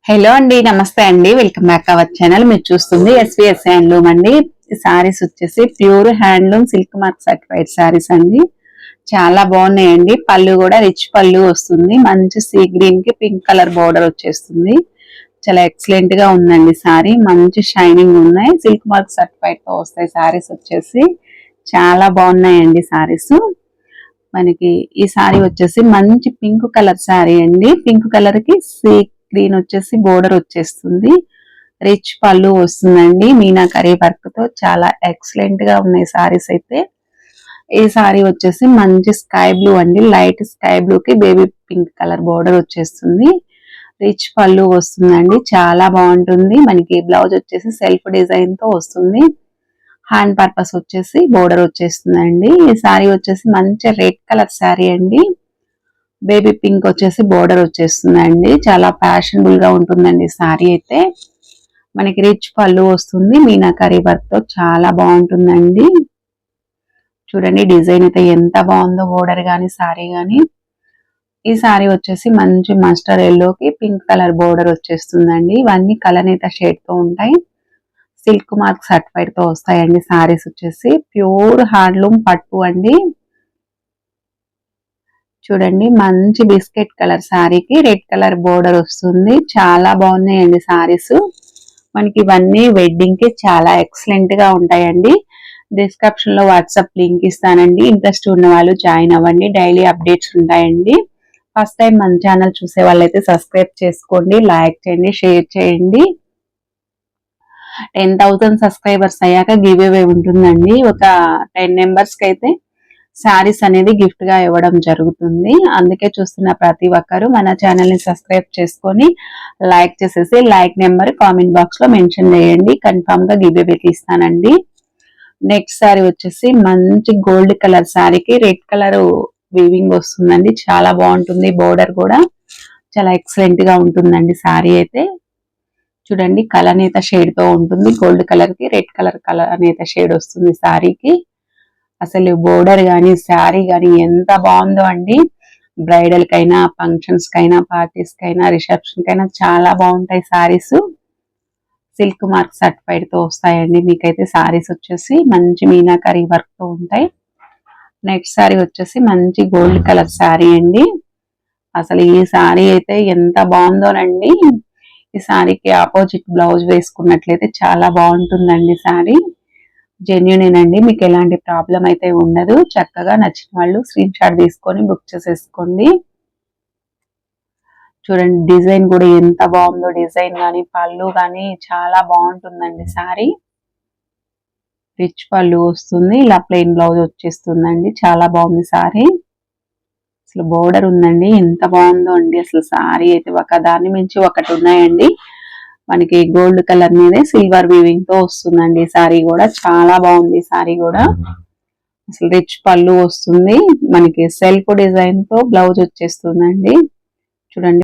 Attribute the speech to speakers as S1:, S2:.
S1: Hello అండి, నమస్తే అండి. Welcome back our channel. మీరు చూస్తుంది ఎస్విఎస్ హ్యాండ్లూమ్ అండి. సారీస్ వచ్చేసి pure handloom silk mark certified saris అండి. చాలా బాగున్నాయండి. పళ్ళు కూడా రిచ్ పళ్ళు వస్తుంది. మంచి సీ గ్రీన్ కి పింక్ కలర్ బార్డర్ వచ్చేస్తుంది. చాలా ఎక్సలెంట్ గా ఉందండి సారీ. మంచి షైనింగ్ ఉన్నాయి. సిల్క్ మార్క్ సర్టిఫైడ్ తో వస్తాయి సారీస్ వచ్చేసి. చాలా బాగున్నాయండి సారీస్. మనకి ఈ సారీ వచ్చేసి మంచి పింక్ కలర్ సారీ అండి. పింక్ కలర్ కి సీ గ్రీన్ వచ్చేసి బోర్డర్ వచ్చేస్తుంది. రిచ్ పళ్ళు వస్తుందండి. మీనాకరీ వర్క్ తో చాలా ఎక్సలెంట్ గా ఉన్నాయి సారీస్ అయితే. ఈ సారీ వచ్చేసి మంచి స్కై బ్లూ అండి. లైట్ స్కై బ్లూ కి బేబీ పింక్ కలర్ బోర్డర్ వచ్చేస్తుంది. రిచ్ పళ్ళు వస్తుందండి. చాలా బాగుంటుంది. మనకి బ్లౌజ్ వచ్చేసి సెల్ఫ్ డిజైన్ తో వస్తుంది. హ్యాండ్ పర్పస్ వచ్చేసి బోర్డర్ వచ్చేస్తుందండి. ఈ సారీ వచ్చేసి మంచి రెడ్ కలర్ సారీ అండి. బేబీ పింక్ వచ్చేసి బోర్డర్ వచ్చేస్తుందండి. చాలా ఫ్యాషనబుల్ గా ఉంటుందండి సారీ అయితే. మనకి రిచ్ పళ్ళు వస్తుంది. మీనాకరీ వర్క్ తో చాలా బాగుంటుందండి. చూడండి డిజైన్ అయితే ఎంత బాగుందో, బోర్డర్ గాని సారీ గాని. ఈ సారీ వచ్చేసి మంచి మస్టర్డ్ ఎల్లోకి పింక్ కలర్ బోర్డర్ వచ్చేస్తుందండి. ఇవన్నీ కలనేత షేడ్ తో ఉంటాయి. సిల్క్ మార్క్ సర్టిఫైడ్ తో వస్తాయండి సారీస్ వచ్చేసి. ప్యూర్ హ్యాండ్లూమ్ పట్టు అండి. చూడండి మంచి బిస్కెట్ కలర్ సారీకి రెడ్ కలర్ బోర్డర్ వస్తుంది. చాలా బాగున్నాయండి సారీస్. మనకి ఇవన్నీ వెడ్డింగ్ కి చాలా ఎక్సలెంట్ గా ఉంటాయండి. డిస్క్రిప్షన్ లో వాట్సాప్ లింక్ ఇస్తానండి. ఇంట్రెస్ట్ ఉన్న వాళ్ళు జాయిన్ అవ్వండి. డైలీ అప్డేట్స్ ఉంటాయండి. ఫస్ట్ టైం మన ఛానల్ చూసే వాళ్ళైతే సబ్స్క్రైబ్ చేసుకోండి, లైక్ చేయండి, షేర్ చేయండి. 10,000 సబ్స్క్రైబర్స్ అయ్యాక గివ్ అవే ఉంటుందండి. ఒక 10 మెంబర్స్ కి అయితే శారీస్ అనేది గిఫ్ట్ గా ఇవ్వడం జరుగుతుంది. అందుకే చూస్తున్న ప్రతి ఒక్కరు మన ఛానల్ ని సబ్స్క్రైబ్ చేసుకొని లైక్ చేసేసి లైక్ నెంబర్ కామెంట్ బాక్స్ లో మెన్షన్ చేయండి. కన్ఫర్మ్ గా గివ్ అవే ఇస్తానండి. నెక్స్ట్ సారీ వచ్చేసి మంచి గోల్డ్ కలర్ సారీకి రెడ్ కలర్ వీవింగ్ వస్తుందండి. చాలా బాగుంటుంది. బోర్డర్ కూడా చాలా ఎక్సలెంట్ గా ఉంటుందండి సారీ అయితే. చూడండి కలనేత షేడ్ తో ఉంటుంది. గోల్డ్ కలర్ కి రెడ్ కలర్ కలనేత షేడ్ వస్తుంది సారీకి. అసలు బోర్డర్ గాని శారీ గాని ఎంత బాగుందో అండి. బ్రైడల్ కైనా, ఫంక్షన్స్ కైనా, పార్టీస్ కైనా, రిసెప్షన్ కైనా చాలా బాగుంటాయి సారీస్. సిల్క్ మార్క్ సర్టిఫైడ్ తో వస్తాయండి. మీకైతే సారీస్ వచ్చేసి మంచి మీనాకరీ వర్క్ తో ఉంటాయి. నెక్స్ట్ సారీ వచ్చేసి మంచి గోల్డ్ కలర్ సారీ అండి. అసలు ఈ సారీ అయితే ఎంత బాగుందోనండి. ఈ సారీకి ఆపోజిట్ బ్లౌజ్ వేసుకున్నట్లయితే చాలా బాగుంటుందండి సారీ. జెన్యునేనండి. మీకు ఎలాంటి ప్రాబ్లం అయితే ఉండదు. చక్కగా నచ్చిన వాళ్ళు స్క్రీన్ షాట్ తీసుకొని బుక్ చేసేసుకోండి. చూడండి డిజైన్ కూడా ఎంత బాగుందో. డిజైన్ గానీ పళ్ళు గానీ చాలా బాగుంటుందండి సారీ. రిచ్ పళ్ళు వస్తుంది. ఇలా ప్లెయిన్ బ్లౌజ్ వచ్చేస్తుందండి. చాలా బాగుంది సారీ. అసలు బోర్డర్ ఉందండి. ఎంత బాగుందో అండి. అసలు సారీ అయితే ఒక దాన్ని మించి ఒకటి ఉన్నాయండి. మనకి గోల్డ్ కలర్ మీదే సిల్వర్ వీవింగ్ తో వస్తుందండి సారీ కూడా. చాలా బాగుంది సారీ కూడా. అసలు రిచ్ పళ్ళు వస్తుంది. మనకి సెల్ఫ్ డిజైన్ తో బ్లౌజ్ వచ్చేస్తుందండి. చూడండి